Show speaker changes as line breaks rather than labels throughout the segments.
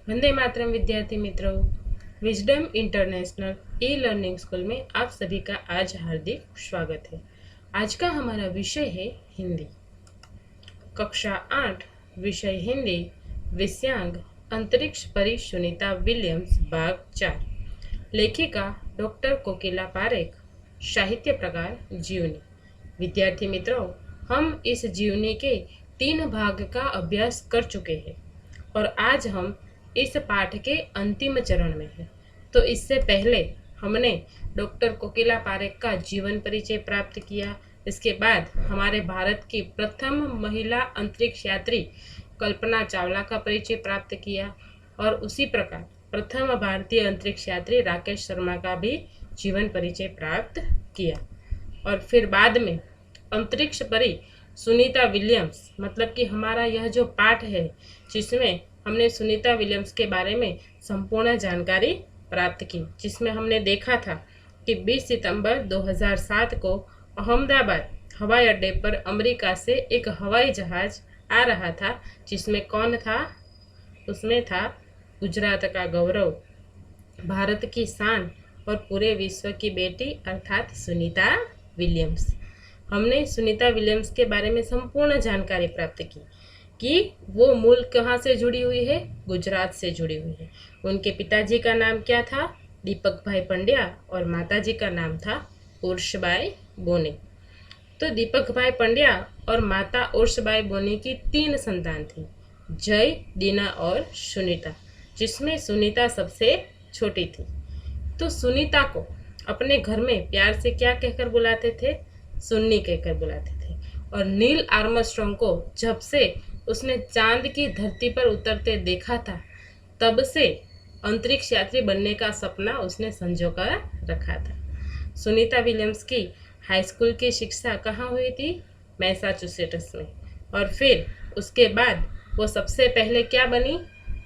वंदे मातरम विद्यार्थी मित्रों, wisdom international e learning school में आप सभी का आज हार्दिक स्वागत है। आज का हमारा विषय है हिंदी। कक्षा 8 विषय हिंदी, विषयांग अंतरिक्ष परी सुनीता विलियम्स, भाग 4। लेखिका डॉक्टर कोकिला पारेख, साहित्य प्रकार जीवनी। विद्यार्थी मित्रों, हम इस जीवनी के 3 भाग का अभ्यास कर चुके हैं और आज हम इस पाठ के अंतिम चरण में है। तो इससे पहले हमने डॉक्टर कोकिला पारेख का जीवन परिचय प्राप्त किया। इसके बाद हमारे भारत की प्रथम महिला अंतरिक्ष यात्री कल्पना चावला का परिचय प्राप्त किया और उसी प्रकार प्रथम भारतीय अंतरिक्ष यात्री राकेश शर्मा का भी जीवन परिचय प्राप्त किया। और फिर बाद में अंतरिक्ष परी सुनीता विलियम्स, मतलब कि हमारा यह जो पाठ है जिसमें हमने सुनीता विलियम्स के बारे में संपूर्ण जानकारी प्राप्त की, जिसमें हमने देखा था कि 20 सितंबर 2007 को अहमदाबाद हवाई अड्डे पर अमेरिका से एक हवाई जहाज आ रहा था, जिसमें कौन था? उसमें था गुजरात का गौरव, भारत की शान और पूरे विश्व की बेटी अर्थात सुनीता विलियम्स। हमने सुनीता विलियम्स के बारे में संपूर्ण जानकारी प्राप्त की कि वो मूल कहाँ से जुड़ी हुई है? गुजरात से जुड़ी हुई है। उनके पिताजी का नाम क्या था? दीपक भाई पंड्या, और माताजी का नाम था उर्सबाई बोने। तो दीपक भाई पंड्या और माता उर्सबाई बोने की 3 संतान थी, जय, दीना और सुनीता, जिसमें सुनीता सबसे छोटी थी। तो सुनीता को अपने घर में प्यार से क्या कहकर बुलाते थे? सुन्नी कहकर बुलाते थे। और नील आर्मस्ट्रॉन्ग को जब से उसने चांद की धरती पर उतरते देखा था, तब से अंतरिक्ष यात्री बनने का सपना उसने संजो कर रखा था। सुनीता विलियम्स की हाई स्कूल की शिक्षा कहाँ हुई थी? मैसाचुसेट्स में। और फिर उसके बाद वो सबसे पहले क्या बनी?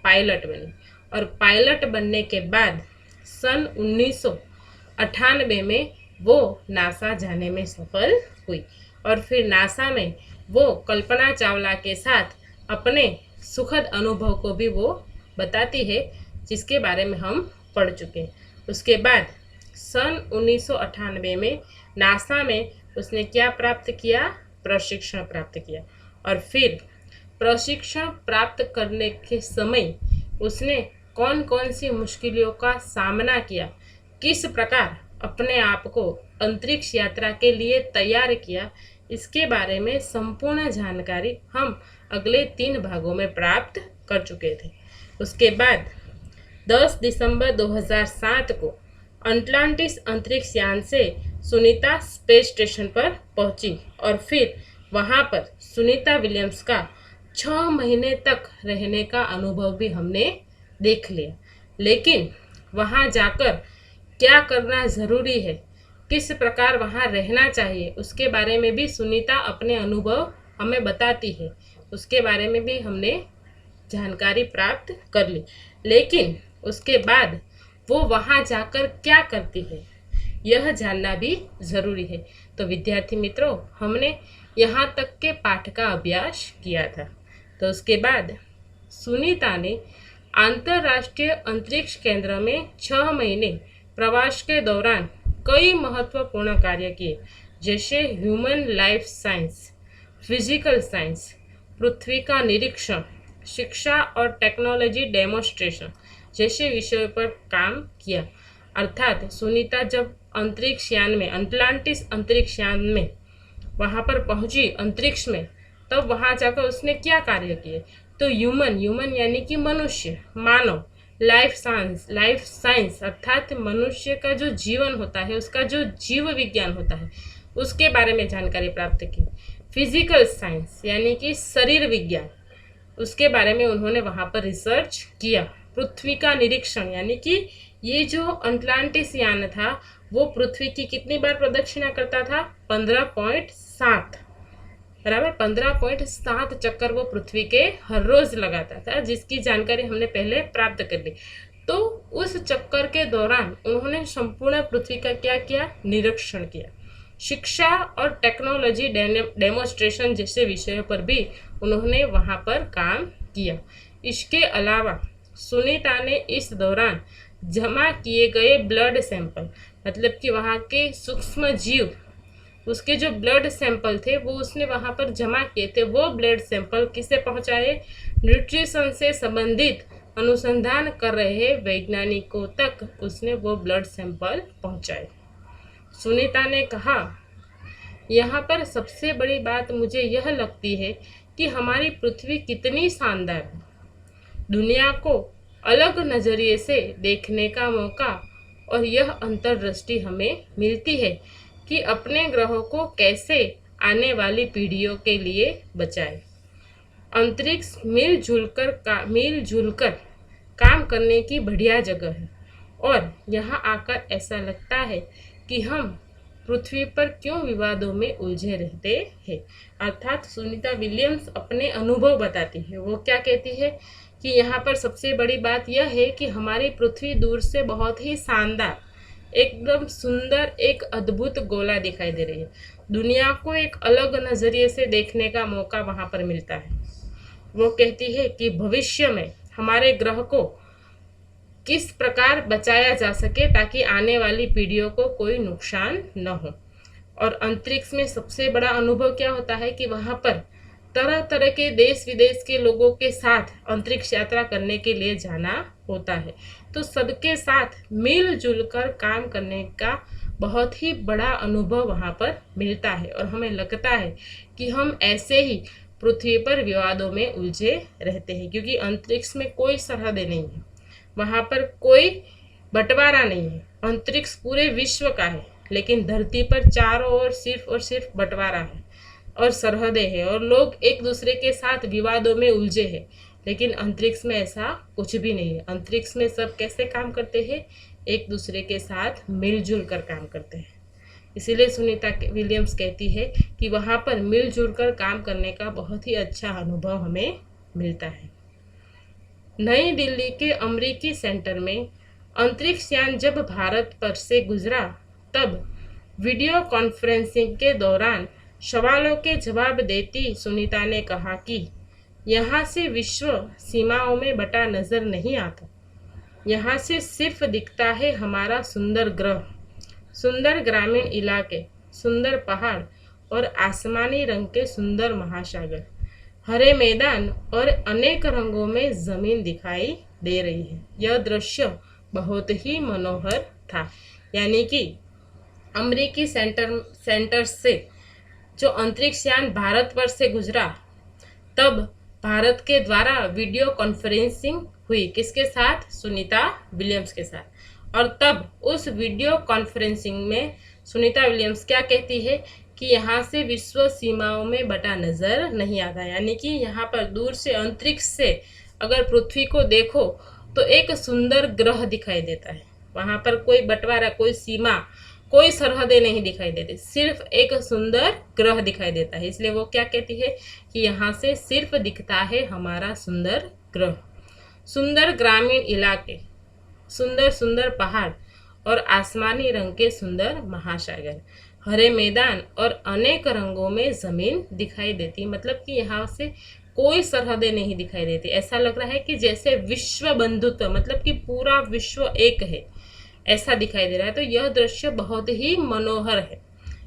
पायलट बनी। और पायलट बनने के बाद सन 1998 में वो नासा जाने में सफल हुई और फिर नासा में वो कल्पना चावला के साथ अपने सुखद अनुभव को भी वो बताती है, जिसके बारे में हम पढ़ चुके हैं। उसके बाद सन 1998 में नासा में उसने क्या प्राप्त किया? प्रशिक्षण प्राप्त किया। और फिर प्रशिक्षण प्राप्त करने के समय उसने कौन कौन सी मुश्किलों का सामना किया, किस प्रकार अपने आप को अंतरिक्ष यात्रा के लिए तैयार किया, इसके बारे में संपूर्ण जानकारी हम अगले 3 भागों में प्राप्त कर चुके थे। उसके बाद 10 दिसंबर 2007 को अटलांटिस अंतरिक्ष यान से सुनीता स्पेस स्टेशन पर पहुंची और फिर वहां पर सुनीता विलियम्स का 6 महीने तक रहने का अनुभव भी हमने देख लिया। लेकिन वहां जाकर क्या करना ज़रूरी है, किस प्रकार वहाँ रहना चाहिए, उसके बारे में भी सुनीता अपने अनुभव हमें बताती है। उसके बारे में भी हमने जानकारी प्राप्त कर ली। लेकिन उसके बाद वो वहाँ जाकर क्या करती है, यह जानना भी ज़रूरी है। तो विद्यार्थी मित्रों, हमने यहाँ तक के पाठ का अभ्यास किया था। तो उसके बाद सुनीता ने अंतर्राष्ट्रीय अंतरिक्ष केंद्र में 6 महीने प्रवास के दौरान कई महत्वपूर्ण कार्य किए, जैसे human life science, physical science, पृथ्वी का निरीक्षण, शिक्षा और टेक्नोलॉजी डेमोन्स्ट्रेशन जैसे विषयों पर काम किया। अर्थात सुनीता जब अंतरिक्ष यान में, अटलांटिस अंतरिक्ष यान में वहाँ पर पहुँची अंतरिक्ष में, तब वहाँ जाकर उसने क्या कार्य किए? तो ह्यूमन यानी कि मनुष्य, मानव, लाइफ साइंस अर्थात मनुष्य का जो जीवन होता है, उसका जो जीव विज्ञान होता है, उसके बारे में जानकारी प्राप्त की। फिजिकल साइंस यानी कि शरीर विज्ञान, उसके बारे में उन्होंने वहाँ पर रिसर्च किया। पृथ्वी का निरीक्षण यानी कि ये जो अटलांटिस यान था वो पृथ्वी की कितनी बार प्रदक्षिणा करता था? 15.7, बराबर 15.7 चक्कर वो पृथ्वी के हर रोज लगाता था, जिसकी जानकारी हमने पहले प्राप्त कर ली। तो उस चक्कर के दौरान उन्होंने संपूर्ण पृथ्वी का क्या किया? निरीक्षण किया। शिक्षा और टेक्नोलॉजी डेमोन्स्ट्रेशन जैसे विषयों पर भी उन्होंने वहाँ पर काम किया। इसके अलावा सुनीता ने इस दौरान जमा किए गए ब्लड सैंपल, मतलब कि वहाँ के सूक्ष्म जीव, उसके जो ब्लड सैंपल थे वो उसने वहाँ पर जमा किए थे, वो ब्लड सैंपल किसे पहुँचाए? न्यूट्रिशन से संबंधित अनुसंधान कर रहे वैज्ञानिकों तक उसने वो ब्लड सैंपल पहुँचाए। सुनीता ने कहा, यहाँ पर सबसे बड़ी बात मुझे यह लगती है कि हमारी पृथ्वी कितनी शानदार है। दुनिया को अलग नज़रिए से देखने का मौका और यह अंतर्दृष्टि हमें मिलती है कि अपने ग्रहों को कैसे आने वाली पीढ़ियों के लिए बचाए। अंतरिक्ष मिलजुल कर काम करने की बढ़िया जगह है और यहाँ आकर ऐसा लगता है कि हम पृथ्वी पर क्यों विवादों में उलझे रहते हैं। अर्थात सुनीता विलियम्स अपने अनुभव बताती है। वो क्या कहती है कि यहाँ पर सबसे बड़ी बात यह है कि हमारी पृथ्वी दूर से बहुत ही शानदार, एकदम सुंदर, एक अद्भुत गोला दिखाई दे रही है। दुनिया को एक अलग नज़रिए से देखने का मौका वहाँ पर मिलता है। वो कहती है कि भविष्य में हमारे ग्रह को किस प्रकार बचाया जा सके ताकि आने वाली पीढ़ियों को कोई नुकसान न हो। और अंतरिक्ष में सबसे बड़ा अनुभव क्या होता है कि वहाँ पर तरह तरह के देश विदेश के लोगों के साथ अंतरिक्ष यात्रा करने के लिए जाना होता है। तो सबके साथ मिलजुल कर काम करने का बहुत ही बड़ा अनुभव वहाँ पर मिलता है और हमें लगता है कि हम ऐसे ही पृथ्वी पर विवादों में उलझे रहते हैं, क्योंकि अंतरिक्ष में कोई सरहदें नहीं है, वहाँ पर कोई बंटवारा नहीं है। अंतरिक्ष पूरे विश्व का है, लेकिन धरती पर चारों ओर सिर्फ और सिर्फ बंटवारा है और सरहदें हैं और लोग एक दूसरे के साथ विवादों में उलझे हैं। लेकिन अंतरिक्ष में ऐसा कुछ भी नहीं है। अंतरिक्ष में सब कैसे काम करते हैं? एक दूसरे के साथ मिलजुल कर काम करते हैं। इसीलिए सुनीता विलियम्स कहती है कि वहाँ पर मिलजुल कर काम करने का बहुत ही अच्छा अनुभव हमें मिलता है। नई दिल्ली के अमेरिकी सेंटर में अंतरिक्ष यान जब भारत पर से गुजरा, तब वीडियो कॉन्फ्रेंसिंग के दौरान सवालों के जवाब देती सुनीता ने कहा कि यहाँ से विश्व सीमाओं में बटा नजर नहीं आता। यहाँ से सिर्फ दिखता है हमारा सुंदर ग्रह, सुंदर ग्रामीण इलाके, सुंदर पहाड़ और आसमानी रंग के सुंदर महासागर, हरे मैदान और अनेक रंगों में जमीन दिखाई दे रही है। यह दृश्य बहुत ही मनोहर था। यानी कि अमेरिकी सेंटर से जो अंतरिक्ष यान भारतवर्ष से गुजरा, तब भारत के द्वारा वीडियो कॉन्फ्रेंसिंग हुई, किसके साथ? सुनीता विलियम्स के साथ। और तब उस वीडियो कॉन्फ्रेंसिंग में सुनीता विलियम्स क्या कहती है कि यहाँ से विश्व सीमाओं में बटा नजर नहीं आता। यानी कि यहाँ पर दूर से अंतरिक्ष से अगर पृथ्वी को देखो तो एक सुंदर ग्रह दिखाई देता है। वहाँ पर कोई बंटवारा, कोई सीमा, कोई सरहदें नहीं दिखाई देती, सिर्फ एक सुंदर ग्रह दिखाई देता है। इसलिए वो क्या कहती है कि यहाँ से सिर्फ दिखता है हमारा सुंदर ग्रह, सुंदर ग्रामीण इलाके, सुंदर सुंदर पहाड़ और आसमानी रंग के सुंदर महासागर, हरे मैदान और अनेक रंगों में जमीन दिखाई देती। मतलब कि यहाँ से कोई सरहदें नहीं दिखाई देती। ऐसा लग रहा है कि जैसे विश्व बंधुत्व, मतलब कि पूरा विश्व एक है, ऐसा दिखाई दे रहा है। तो यह दृश्य बहुत ही मनोहर है,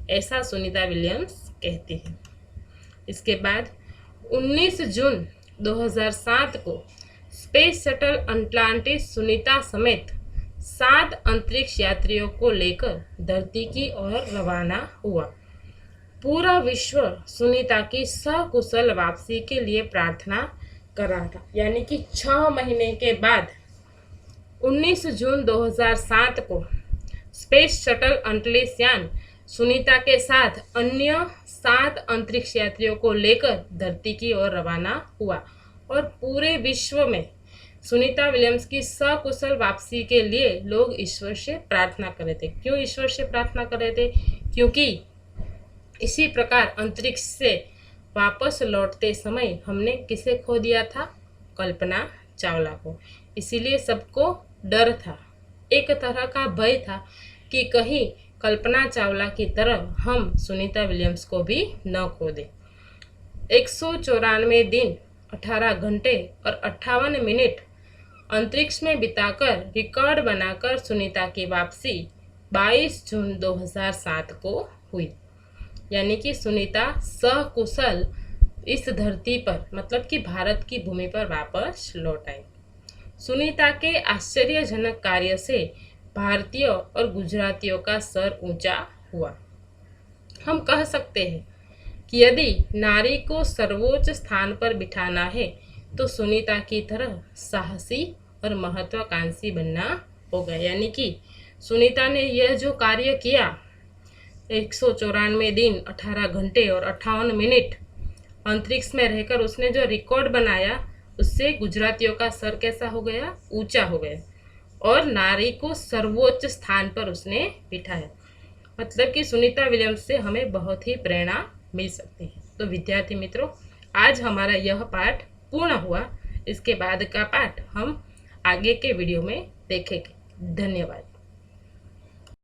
ऐसा सुनीता विलियम्स कहती है। इसके बाद 19 जून 2007 को स्पेस शटल अटलांटिस सुनीता समेत 7 अंतरिक्ष यात्रियों को लेकर धरती की ओर रवाना हुआ। पूरा विश्व सुनीता की सकुशल वापसी के लिए प्रार्थना कर रहा था। यानी कि 6 महीने के बाद 19 जून 2007 को स्पेस शटल अटलांटिस यान सुनीता के साथ अन्य 7 अंतरिक्ष यात्रियों को लेकर धरती की ओर रवाना हुआ और पूरे विश्व में सुनीता विलियम्स की सकुशल वापसी के लिए लोग ईश्वर से प्रार्थना कर रहे थे। क्यों ईश्वर से प्रार्थना कर रहे थे? क्योंकि इसी प्रकार अंतरिक्ष से वापस लौटते समय हमने किसे खो दिया था? कल्पना चावला को। इसीलिए सबको डर था, एक तरह का भय था कि कहीं कल्पना चावला की तरह हम सुनीता विलियम्स को भी न खो दें। 194 दिन, 18 घंटे और 58 मिनट अंतरिक्ष में बिताकर रिकॉर्ड बनाकर सुनीता की वापसी 22 जून 2007 को हुई। यानी कि सुनीता सकुशल इस धरती पर मतलब कि भारत की भूमि पर वापस लौट आई। सुनीता के आश्चर्यजनक कार्य से भारतीयों और गुजरातियों का सर ऊंचा हुआ। हम कह सकते हैं कि यदि नारी को सर्वोच्च स्थान पर बिठाना है तो सुनीता की तरह साहसी और महत्वाकांक्षी बनना होगा। यानी कि सुनीता ने यह जो कार्य किया 194 दिन 18 घंटे और 58 मिनट अंतरिक्ष में रहकर उसने जो रिकॉर्ड बनाया, उससे गुजरातियों का सर कैसा हो गया, ऊंचा हो गया और नारी को सर्वोच्च स्थान पर उसने बिठाया। मतलब कि सुनीता विलियम्स से हमें बहुत ही प्रेरणा मिल सकती है। तो विद्यार्थी मित्रों, आज हमारा यह पाठ पूर्ण हुआ। इसके बाद का पाठ हम आगे के वीडियो में देखेंगे। धन्यवाद।